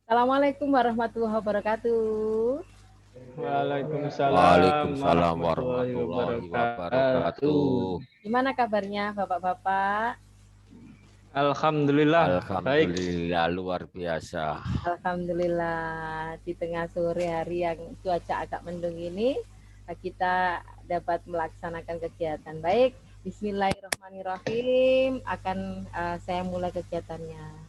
Assalamualaikum warahmatullahi wabarakatuh. Waalaikumsalam Waalaikumsalam warahmatullahi warahmatullahi wabarakatuh. wabarakatuh. Gimana kabarnya Bapak-bapak? Alhamdulillah baik. Alhamdulillah luar biasa. Alhamdulillah di tengah sore hari yang cuaca agak mendung ini kita dapat melaksanakan kegiatan. Baik, Bismillahirrahmanirrahim. Saya mulai kegiatannya.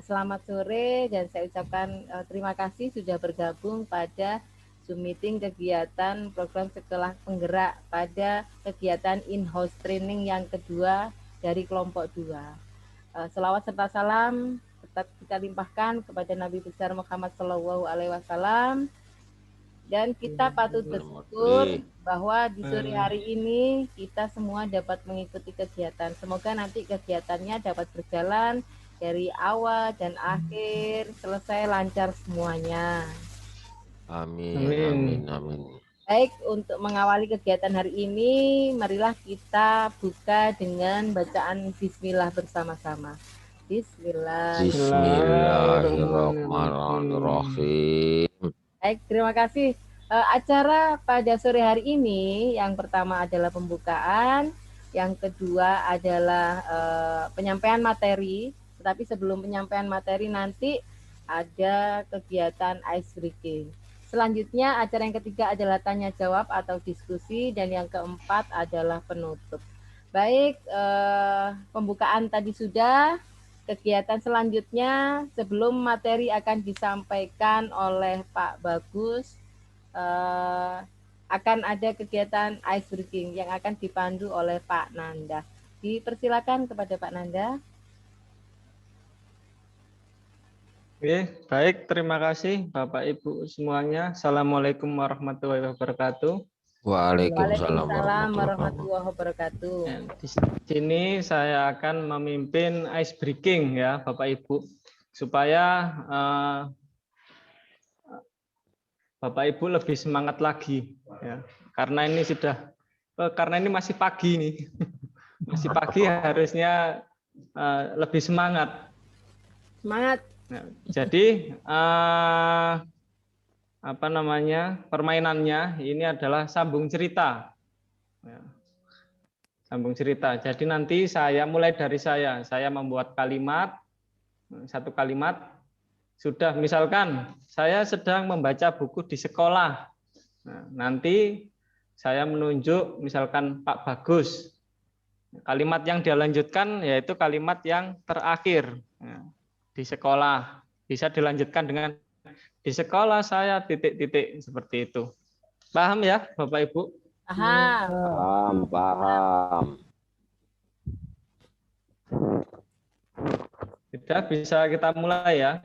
Selamat sore dan saya ucapkan terima kasih sudah bergabung pada Zoom meeting kegiatan program sekolah penggerak pada kegiatan in-house training yang kedua dari kelompok 2. Selawat serta salam tetap kita limpahkan kepada Nabi besar Muhammad SAW dan kita patut bersyukur bahwa di sore hari ini kita semua dapat mengikuti kegiatan. Semoga nanti kegiatannya dapat berjalan dari awal dan akhir selesai lancar semuanya. Amin, amin, amin. Baik, untuk mengawali kegiatan hari ini, marilah kita buka dengan bacaan Bismillah bersama-sama. Bismillahirrahmanirrahim. Baik, terima kasih. Acara pada sore hari ini, yang pertama adalah pembukaan, yang kedua adalah penyampaian materi. Tetapi sebelum penyampaian materi nanti ada kegiatan ice breaking. Selanjutnya acara yang ketiga adalah tanya jawab atau diskusi dan yang keempat adalah penutup. Baik, pembukaan tadi sudah. Kegiatan selanjutnya sebelum materi akan disampaikan oleh Pak Bagus, akan ada kegiatan ice breaking yang akan dipandu oleh Pak Nanda. Dipersilakan kepada Pak Nanda. Oke, baik, terima kasih Bapak Ibu semuanya. Assalamualaikum warahmatullahi wabarakatuh. Waalaikumsalam warahmatullahi wabarakatuh. Di sini saya akan memimpin ice breaking ya Bapak Ibu, supaya Bapak Ibu lebih semangat lagi ya. Karena ini masih pagi nih. Masih pagi harusnya lebih semangat. Semangat. Nah, jadi permainannya ini adalah sambung cerita. Ya. Sambung cerita. Jadi nanti mulai dari saya membuat satu kalimat. Sudah, misalkan saya sedang membaca buku di sekolah. Nah, nanti saya menunjuk misalkan Pak Bagus. Kalimat yang dia lanjutkan yaitu kalimat yang terakhir. Ya. Di sekolah bisa dilanjutkan dengan di sekolah saya titik-titik seperti itu. Paham ya Bapak Ibu? Paham. Sudah, bisa kita mulai ya.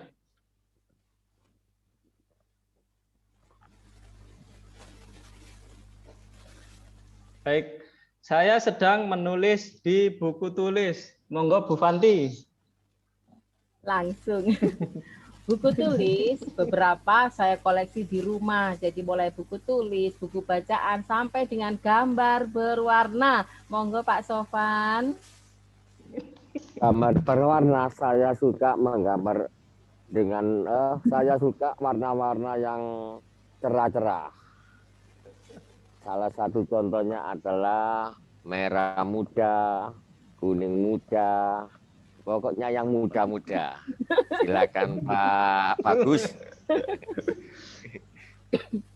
Baik, saya sedang menulis di buku tulis. Monggo Bu Fanti. Langsung. Buku tulis beberapa saya koleksi di rumah. Jadi mulai buku tulis, buku bacaan sampai dengan gambar berwarna. Monggo Pak Sofan. Gambar berwarna, saya suka menggambar dengan saya suka warna-warna yang cerah-cerah. Salah satu contohnya adalah merah muda, kuning muda, pokoknya yang muda-muda. Silakan Pak Bagus.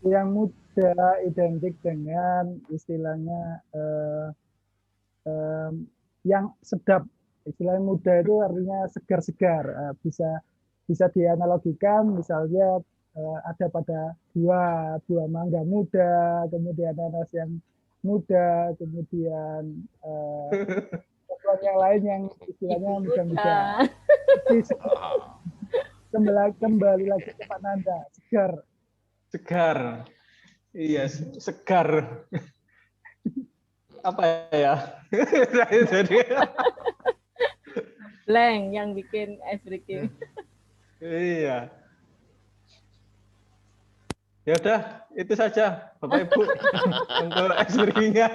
Yang muda identik dengan istilahnya yang sedap. Istilah muda itu artinya segar-segar. Bisa dianalogikan misalnya ada pada buah mangga muda, kemudian nanas yang muda, kemudian yang lain yang istilahnya muda-muda. Kembali lagi ke Pak Nanda, segar. Segar. Iya, segar. Apa ya? Blank yang bikin ice breaking. Iya. Ya udah, itu saja Bapak Ibu untuk ice breaking-nya.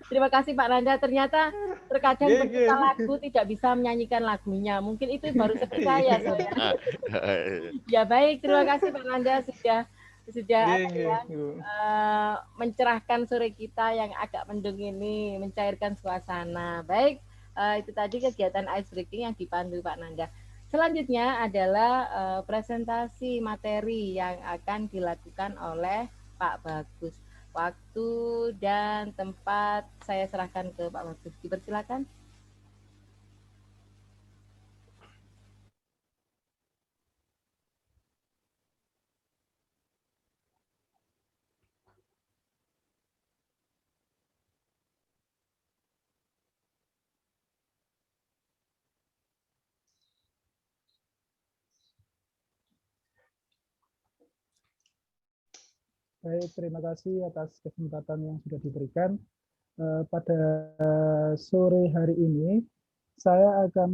Terima kasih Pak Nanda. Ternyata terkadang Nggih, pencipta nggih. lagu tidak bisa menyanyikan lagunya. Mungkin itu baru seperti saya. Ya baik, terima kasih Pak Nanda sudah Nggih, apa nggih, ya, Bu. mencerahkan sore kita yang agak mendung ini, mencairkan suasana. Baik, itu tadi kegiatan ice breaking yang dipandu Pak Nanda. Selanjutnya adalah presentasi materi yang akan dilakukan oleh Pak Bagus. Waktu dan tempat saya serahkan ke Pak Bagus. Dipersilakan. Baik, terima kasih atas kesempatan yang sudah diberikan. Pada sore hari ini, saya akan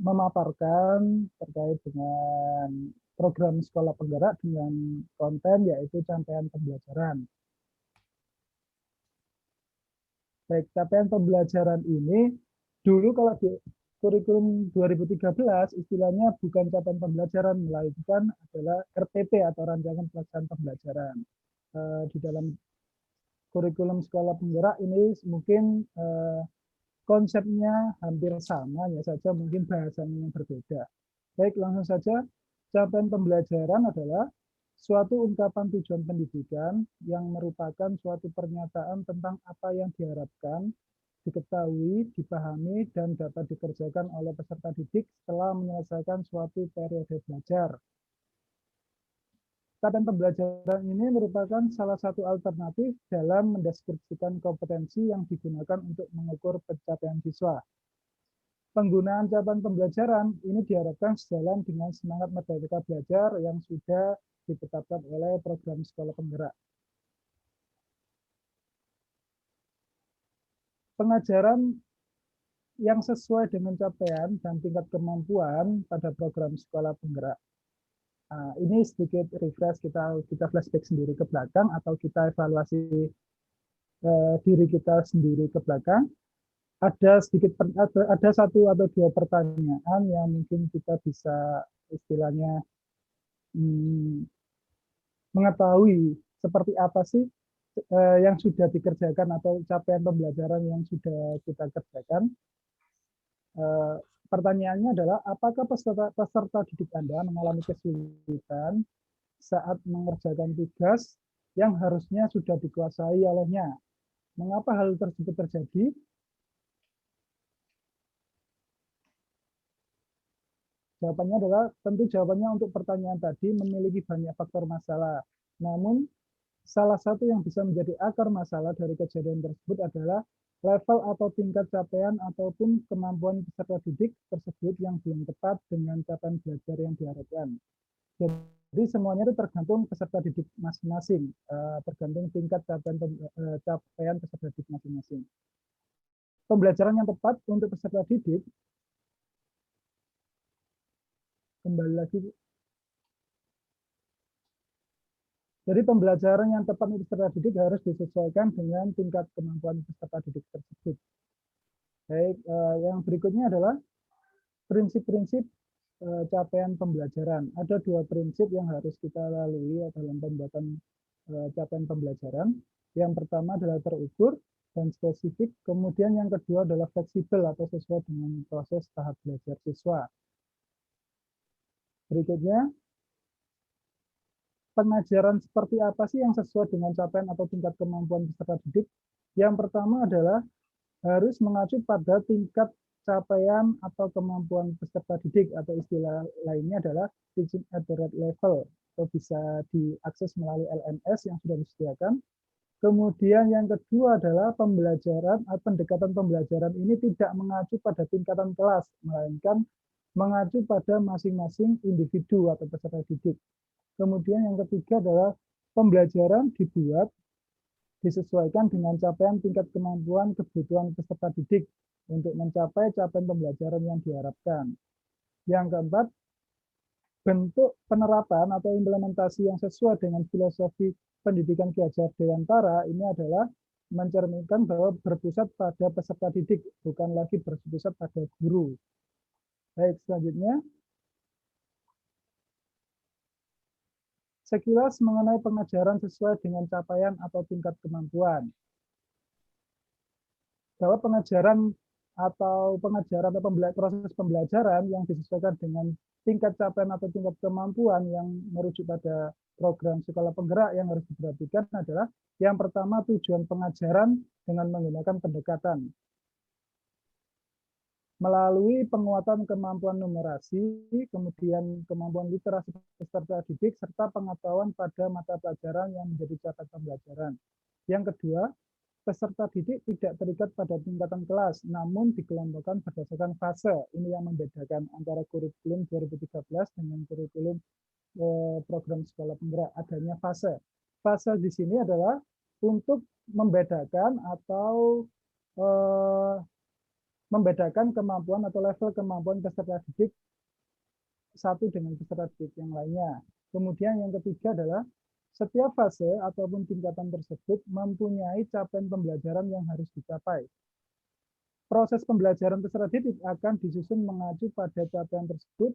memaparkan terkait dengan program sekolah penggerak dengan konten yaitu capaian pembelajaran. Baik, capaian pembelajaran ini dulu kalau di kurikulum 2013 istilahnya bukan capaian pembelajaran, melainkan adalah RPP atau rancangan pelaksanaan pembelajaran. Di dalam kurikulum sekolah penggerak ini mungkin konsepnya hampir sama, ya saja mungkin bahasanya yang berbeda. Baik, langsung saja. Capaian pembelajaran adalah suatu ungkapan tujuan pendidikan yang merupakan suatu pernyataan tentang apa yang diharapkan, diketahui, dipahami, dan dapat dikerjakan oleh peserta didik setelah menyelesaikan suatu periode belajar. Capaian pembelajaran ini merupakan salah satu alternatif dalam mendeskripsikan kompetensi yang digunakan untuk mengukur pencapaian siswa. Penggunaan capaian pembelajaran ini diharapkan sejalan dengan semangat Merdeka Belajar yang sudah ditetapkan oleh program sekolah penggerak. Pengajaran yang sesuai dengan capaian dan tingkat kemampuan pada program sekolah penggerak. Nah, ini sedikit refresh, kita flashback sendiri ke belakang atau kita evaluasi diri kita sendiri ke belakang. Ada satu atau dua pertanyaan yang mungkin kita bisa istilahnya mengetahui seperti apa sih yang sudah dikerjakan atau capaian pembelajaran yang sudah kita kerjakan. Pertanyaannya adalah, apakah peserta didik Anda mengalami kesulitan saat mengerjakan tugas yang harusnya sudah dikuasai olehnya? Mengapa hal tersebut terjadi? Jawabannya adalah, tentu jawabannya untuk pertanyaan tadi memiliki banyak faktor masalah. Namun, salah satu yang bisa menjadi akar masalah dari kejadian tersebut adalah level atau tingkat capaian ataupun kemampuan peserta didik tersebut yang belum tepat dengan capaian belajar yang diharapkan. Jadi semuanya itu tergantung peserta didik masing-masing, tergantung tingkat capaian peserta didik masing-masing. Pembelajaran yang tepat untuk peserta didik, kembali lagi. Jadi pembelajaran yang tepat untuk peserta didik harus disesuaikan dengan tingkat kemampuan peserta didik tersebut. Baik, yang berikutnya adalah prinsip-prinsip capaian pembelajaran. Ada dua prinsip yang harus kita lalui dalam pembuatan capaian pembelajaran. Yang pertama adalah terukur dan spesifik, kemudian yang kedua adalah fleksibel atau sesuai dengan proses tahap belajar siswa. Berikutnya, pengajaran seperti apa sih yang sesuai dengan capaian atau tingkat kemampuan peserta didik? Yang pertama adalah harus mengacu pada tingkat capaian atau kemampuan peserta didik, atau istilah lainnya adalah teaching at the right level, atau bisa diakses melalui LMS yang sudah disediakan. Kemudian yang kedua adalah pembelajaran atau pendekatan pembelajaran ini tidak mengacu pada tingkatan kelas, melainkan mengacu pada masing-masing individu atau peserta didik. Kemudian yang ketiga adalah pembelajaran disesuaikan dengan capaian tingkat kemampuan kebutuhan peserta didik untuk mencapai capaian pembelajaran yang diharapkan. Yang keempat, bentuk penerapan atau implementasi yang sesuai dengan filosofi pendidikan Ki Hajar Dewantara ini adalah mencerminkan bahwa berpusat pada peserta didik, bukan lagi berpusat pada guru. Baik, selanjutnya. Sekilas mengenai pengajaran sesuai dengan capaian atau tingkat kemampuan. Bahwa pengajaran atau proses pembelajaran yang disesuaikan dengan tingkat capaian atau tingkat kemampuan yang merujuk pada program sekolah penggerak yang harus diperhatikan adalah yang pertama tujuan pengajaran dengan menggunakan pendekatan. Melalui penguatan kemampuan numerasi, kemudian kemampuan literasi peserta didik, serta pengetahuan pada mata pelajaran yang menjadi catatan pembelajaran. Yang kedua, peserta didik tidak terikat pada tingkatan kelas, namun dikelompokkan berdasarkan fase. Ini yang membedakan antara kurikulum 2013 dengan kurikulum program sekolah penggerak, adanya fase. Fase di sini adalah untuk membedakan atau membedakan kemampuan atau level kemampuan peserta didik satu dengan peserta didik yang lainnya. Kemudian yang ketiga adalah setiap fase ataupun tingkatan tersebut mempunyai capaian pembelajaran yang harus dicapai. Proses pembelajaran peserta didik akan disusun mengacu pada capaian tersebut,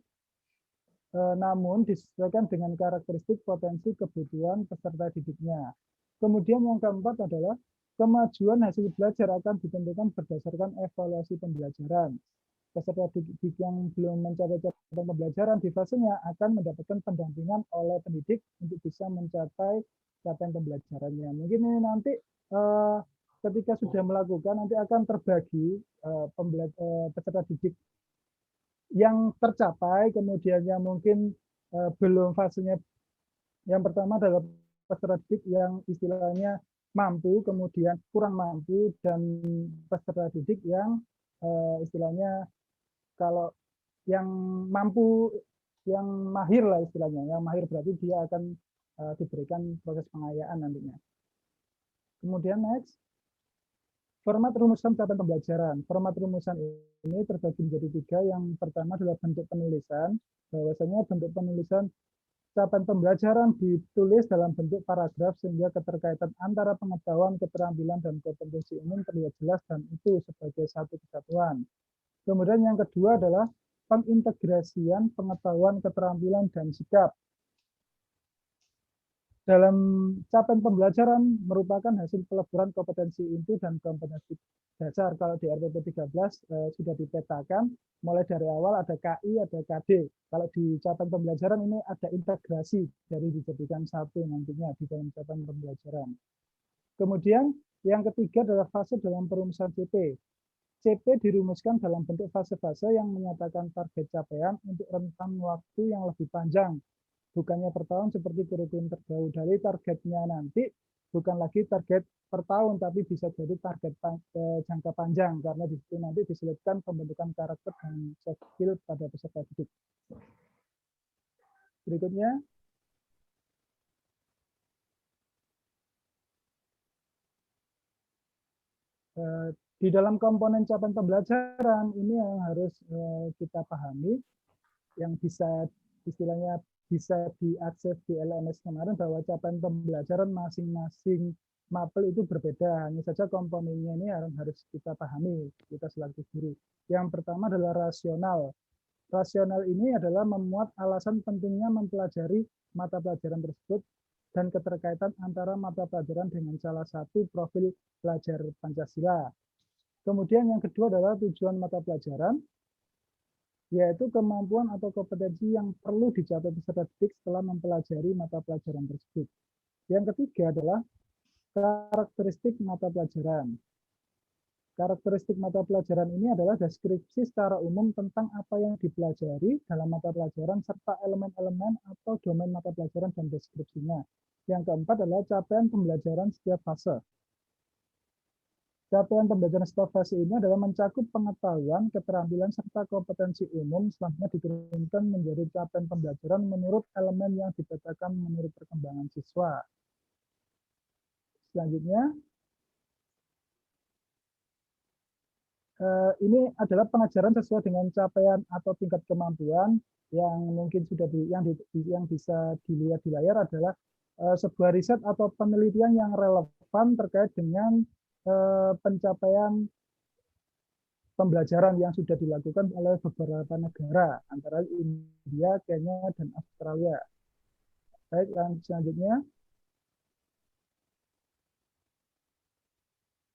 namun disesuaikan dengan karakteristik potensi kebutuhan peserta didiknya. Kemudian yang keempat adalah kemajuan hasil belajar akan ditentukan berdasarkan evaluasi pembelajaran. Peserta didik yang belum mencapai capaian pembelajaran di fasenya akan mendapatkan pendampingan oleh pendidik untuk bisa mencapai capaian pembelajarannya. Mungkin ini nanti ketika sudah melakukan nanti akan terbagi peserta didik yang tercapai, kemudian yang mungkin belum fasenya. Yang pertama adalah peserta didik yang istilahnya mampu, kemudian kurang mampu, dan peserta didik yang istilahnya kalau yang mampu, yang mahir lah istilahnya. Yang mahir berarti dia akan diberikan proses pengayaan nantinya. Kemudian next. Format rumusan capaian pembelajaran. Format rumusan ini terbagi menjadi 3. Yang pertama adalah bentuk penulisan. Bahwasanya bentuk penulisan capaian pembelajaran ditulis dalam bentuk paragraf sehingga keterkaitan antara pengetahuan, keterampilan, dan kompetensi umum terlihat jelas dan itu sebagai satu kesatuan. Kemudian yang kedua adalah pengintegrasian pengetahuan, keterampilan, dan sikap. Dalam capaian pembelajaran merupakan hasil peleburan kompetensi inti dan kompetensi dasar. Kalau di RPP 13 sudah dipetakan, mulai dari awal ada KI, ada KD. Kalau di capaian pembelajaran ini ada integrasi dari dijadikan satu nantinya di dalam capaian pembelajaran. Kemudian yang ketiga adalah fase dalam perumusan CP. CP dirumuskan dalam bentuk fase-fase yang menyatakan target capaian untuk rentang waktu yang lebih panjang. Bukannya per tahun seperti kurikulum terdahulu. Dari targetnya nanti bukan lagi target per tahun, tapi bisa jadi target jangka panjang, karena di situ nanti diselipkan pembentukan karakter dan soft skill pada peserta didik. Berikutnya. Di dalam komponen capaian pembelajaran ini yang harus kita pahami, yang bisa istilahnya bisa diakses di LMS kemarin, bahwa capaian pembelajaran masing-masing mapel itu berbeda. Hanya saja komponennya ini harus kita pahami, kita selaku guru. Yang pertama adalah rasional. Rasional ini adalah memuat alasan pentingnya mempelajari mata pelajaran tersebut dan keterkaitan antara mata pelajaran dengan salah satu profil pelajar Pancasila. Kemudian yang kedua adalah tujuan mata pelajaran, yaitu kemampuan atau kompetensi yang perlu dicapai peserta didik setelah mempelajari mata pelajaran tersebut. Yang ketiga adalah karakteristik mata pelajaran. Karakteristik mata pelajaran ini adalah deskripsi secara umum tentang apa yang dipelajari dalam mata pelajaran serta elemen-elemen atau domain mata pelajaran dan deskripsinya. Yang keempat adalah capaian pembelajaran setiap fase. Capaian pembelajaran setiap fase ini adalah mencakup pengetahuan, keterampilan, serta kompetensi umum, selanjutnya diturunkan menjadi capaian pembelajaran menurut elemen yang dipetakan menurut perkembangan siswa. Selanjutnya, ini adalah pengajaran sesuai dengan capaian atau tingkat kemampuan yang mungkin sudah yang bisa dilihat di layar adalah sebuah riset atau penelitian yang relevan terkait dengan pencapaian pembelajaran yang sudah dilakukan oleh beberapa negara, antara India, Kenya, dan Australia. Baik, yang selanjutnya.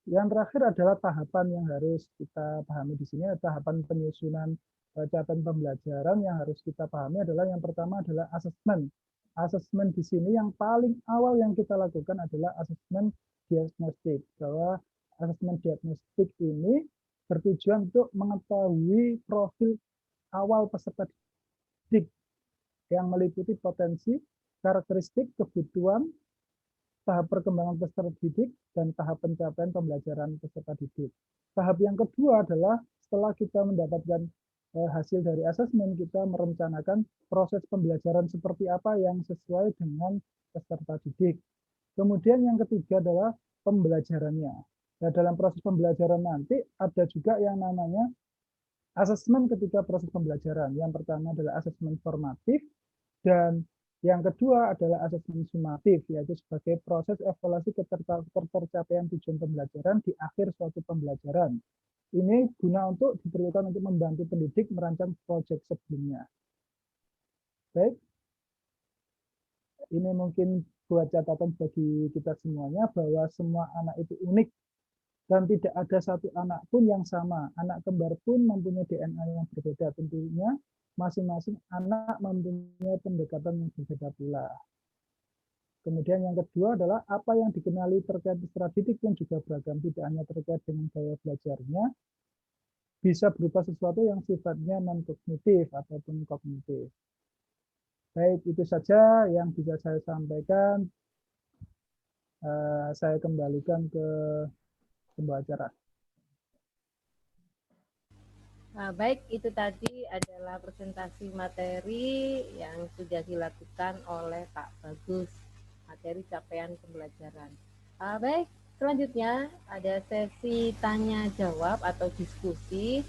Yang terakhir adalah tahapan yang harus kita pahami di sini, tahapan penyusunan catatan pembelajaran yang harus kita pahami adalah yang pertama adalah asesmen. Asesmen di sini yang paling awal yang kita lakukan adalah asesmen diagnostik. Bahwa asesmen diagnostik ini bertujuan untuk mengetahui profil awal peserta didik yang meliputi potensi, karakteristik, kebutuhan, tahap perkembangan peserta didik, dan tahap pencapaian pembelajaran peserta didik. Tahap yang kedua adalah setelah kita mendapatkan hasil dari asesmen, kita merencanakan proses pembelajaran seperti apa yang sesuai dengan peserta didik. Kemudian yang ketiga adalah pembelajarannya. Nah, dalam proses pembelajaran nanti ada juga yang namanya asesmen ketika proses pembelajaran. Yang pertama adalah asesmen formatif, dan yang kedua adalah asesmen sumatif, yaitu sebagai proses evaluasi ketercapaian tujuan pembelajaran di akhir suatu pembelajaran. Ini guna untuk diperlukan untuk membantu pendidik merancang proyek sebelumnya. Baik, ini mungkin buat catatan bagi kita semuanya bahwa semua anak itu unik dan tidak ada satu anak pun yang sama. Anak kembar pun mempunyai DNA yang berbeda. Tentunya masing-masing anak mempunyai pendekatan yang berbeda pula. Kemudian yang kedua adalah apa yang dikenali terkait peserta didik pun juga beragam, tidak hanya terkait dengan gaya belajarnya, bisa berupa sesuatu yang sifatnya non-kognitif ataupun kognitif. Baik, itu saja yang bisa saya sampaikan. Saya kembalikan ke pembawa acara. Baik, itu tadi adalah presentasi materi yang sudah dilakukan oleh Pak Bagus, materi capaian pembelajaran. Baik, selanjutnya ada sesi tanya jawab atau diskusi.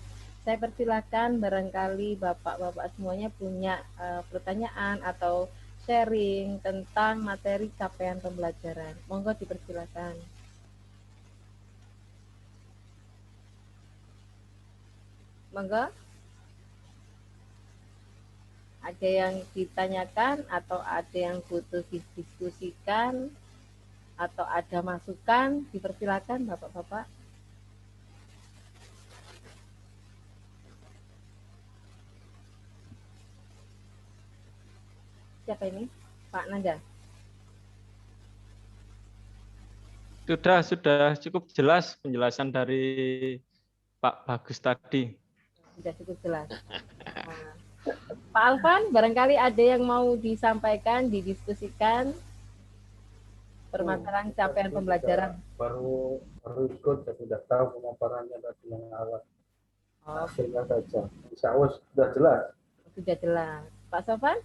Saya persilakan barangkali Bapak-Bapak semuanya punya pertanyaan atau sharing tentang materi capaian pembelajaran. Monggo dipersilakan. Monggo. Ada yang ditanyakan atau ada yang butuh didiskusikan atau ada masukan, dipersilakan Bapak-Bapak. Siapa ini? Pak Nanda. Sudah cukup jelas penjelasan dari Pak Bagus tadi. Sudah cukup jelas. Nah, Pak Alvan, barangkali ada yang mau disampaikan, didiskusikan permasalahan capaian pembelajaran. Baru ikut, saya sudah tahu pemaparannya tadi yang awal. Hasilnya saja. Insya Allah sudah jelas. Sudah jelas. Pak Sofan?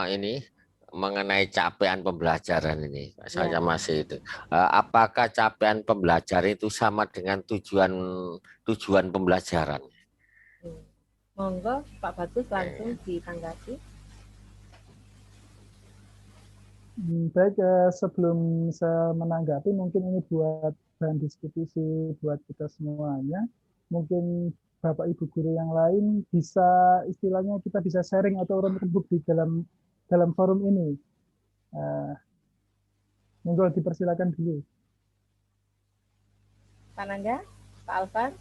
Ini mengenai capaian pembelajaran ini, saya masih itu. Apakah capaian pembelajaran itu sama dengan tujuan pembelajaran? Monggo, Pak Bagus langsung ditanggapi. Baik, sebelum saya menanggapi, mungkin ini buat bahan diskusi buat kita semuanya. Mungkin Bapak Ibu guru yang lain bisa istilahnya kita bisa sharing atau rembuk di dalam forum ini. Monggo dipersilakan dulu. Pak Nanda, Pak Alvan.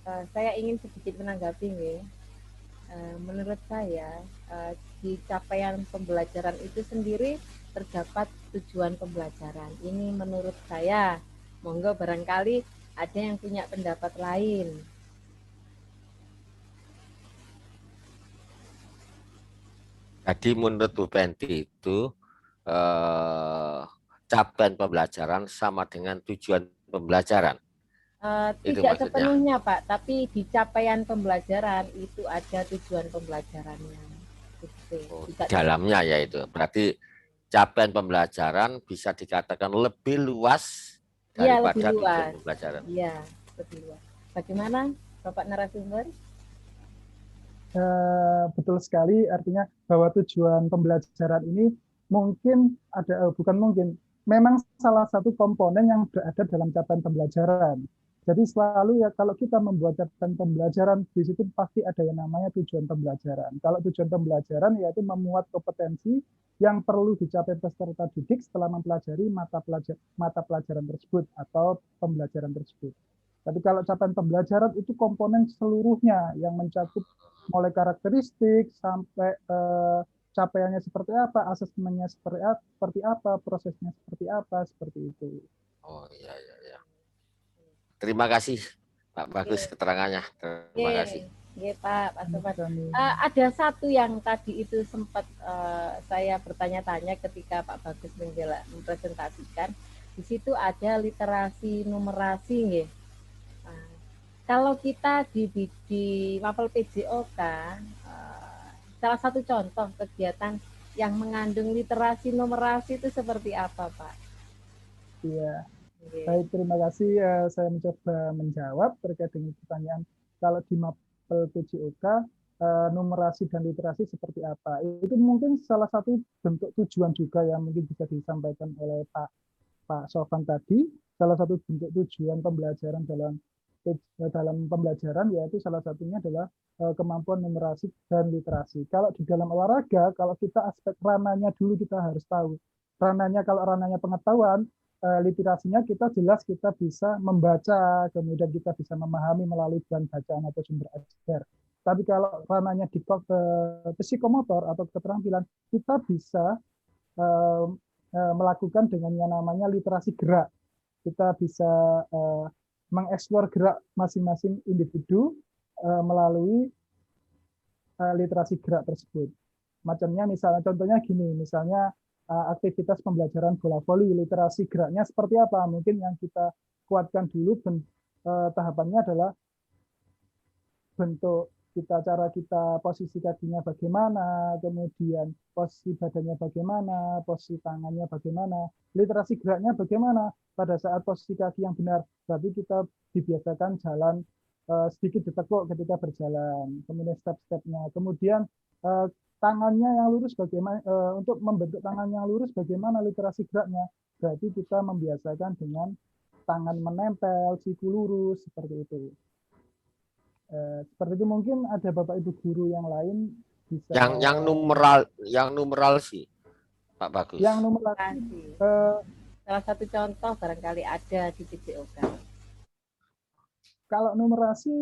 Saya ingin sedikit menanggapi nih. Menurut saya di capaian pembelajaran itu sendiri terdapat tujuan pembelajaran. Ini menurut saya. Monggo barangkali ada yang punya pendapat lain. Jadi menurut Bu Penti itu capaian pembelajaran sama dengan tujuan pembelajaran. Tidak sepenuhnya Pak, tapi di capaian pembelajaran itu ada tujuan pembelajarannya. Dalamnya ya itu. Berarti capaian pembelajaran bisa dikatakan lebih luas daripada tujuan pembelajaran. Iya, lebih luas. Bagaimana Bapak narasumber? betul sekali, artinya bahwa tujuan pembelajaran ini mungkin ada, bukan mungkin, memang salah satu komponen yang berada dalam capaian pembelajaran. Jadi selalu ya kalau kita membuat capaian pembelajaran, di situ pasti ada yang namanya tujuan pembelajaran. Kalau tujuan pembelajaran yaitu memuat kompetensi yang perlu dicapai peserta didik setelah mempelajari mata pelajaran tersebut atau pembelajaran tersebut. Tapi kalau capaian pembelajaran itu komponen seluruhnya yang mencakup mulai karakteristik sampai capaiannya seperti apa, asesmennya seperti apa, prosesnya seperti itu. Oh iya iya iya. Terima kasih Pak Bagus keterangannya. Terima kasih. Iya Pak Sobat. Ada satu yang tadi itu sempat saya bertanya-tanya ketika Pak Bagus mempresentasikan. Di situ ada literasi numerasi, nggih. Kalau kita di Mapel PJOK, salah satu contoh kegiatan yang mengandung literasi numerasi itu seperti apa, Pak? Iya. Baik, terima kasih. Saya mencoba menjawab terkait dengan pertanyaan. Kalau di Mapel PJOK, numerasi dan literasi seperti apa? Itu mungkin salah satu bentuk tujuan juga yang mungkin bisa disampaikan oleh Pak Sofan tadi. Salah satu bentuk tujuan pembelajaran dalam pembelajaran yaitu salah satunya adalah kemampuan numerasi dan literasi. Kalau di dalam olahraga, kalau kita aspek rananya dulu kita harus tahu. Rananya, kalau rananya pengetahuan, literasinya kita jelas kita bisa membaca, kemudian kita bisa memahami melalui bahan bacaan atau sumber ajar. Tapi kalau rananya di psikomotor atau keterampilan, kita bisa melakukan dengan yang namanya literasi gerak. Kita bisa mengeksplor gerak masing-masing individu melalui literasi gerak tersebut. Macamnya misalnya, contohnya gini, misalnya aktivitas pembelajaran bola voli, literasi geraknya seperti apa? Mungkin yang kita kuatkan dulu tahapannya adalah bentuk kita, cara kita posisi kakinya bagaimana, kemudian posisi badannya bagaimana, posisi tangannya bagaimana, literasi geraknya bagaimana. Pada saat posisi kaki yang benar, berarti kita dibiasakan jalan sedikit ditekuk ketika berjalan, kemudian step-stepnya, kemudian tangannya yang lurus bagaimana, untuk membentuk tangan yang lurus bagaimana literasi geraknya, berarti kita membiasakan dengan tangan menempel, siku lurus, seperti itu. Seperti itu. Mungkin ada Bapak Ibu guru yang lain bisa yang numeral sih Pak Bagus. Yang numeral salah satu contoh barangkali ada di PJOK. Kalau numerasi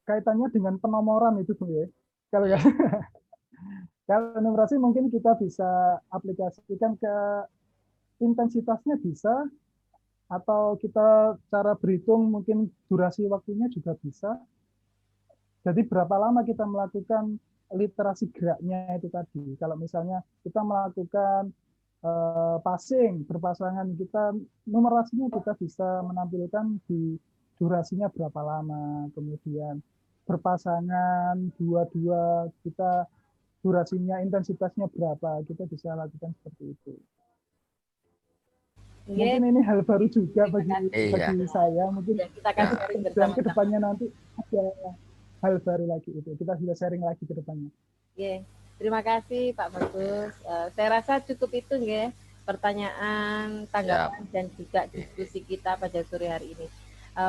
kaitannya dengan penomoran itu, Bu ya. Kalau numerasi mungkin kita bisa aplikasikan ke intensitasnya bisa, atau kita cara berhitung mungkin durasi waktunya juga bisa. Jadi berapa lama kita melakukan literasi geraknya itu tadi. Kalau misalnya kita melakukan passing, berpasangan, kita numerasinya kita bisa menampilkan di durasinya berapa lama, kemudian berpasangan dua-dua kita durasinya, intensitasnya berapa, kita bisa lakukan seperti itu. Mungkin ini hal baru juga bagi saya, mungkin kita akan sharing bersama. Kedepannya nanti ada hal baru lagi itu, kita bisa sharing lagi ke depannya. Terima kasih Pak Bagus. Saya rasa cukup itu ya pertanyaan, tanggapan dan juga diskusi kita pada sore hari ini.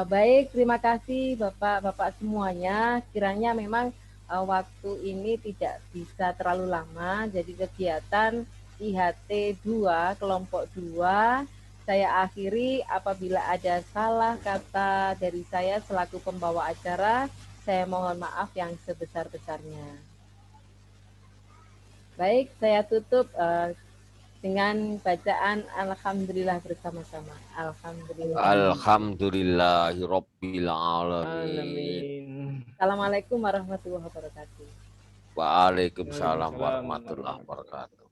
Baik, terima kasih Bapak-bapak semuanya. Kiranya memang waktu ini tidak bisa terlalu lama, jadi kegiatan IHT 2 kelompok 2 saya akhiri. Apabila ada salah kata dari saya selaku pembawa acara, saya mohon maaf yang sebesar-besarnya. Baik, saya tutup dengan bacaan Alhamdulillah bersama-sama. Alhamdulillah. Alhamdulillahirabbil alamin. Assalamualaikum warahmatullahi wabarakatuh. Waalaikumsalam warahmatullahi wabarakatuh.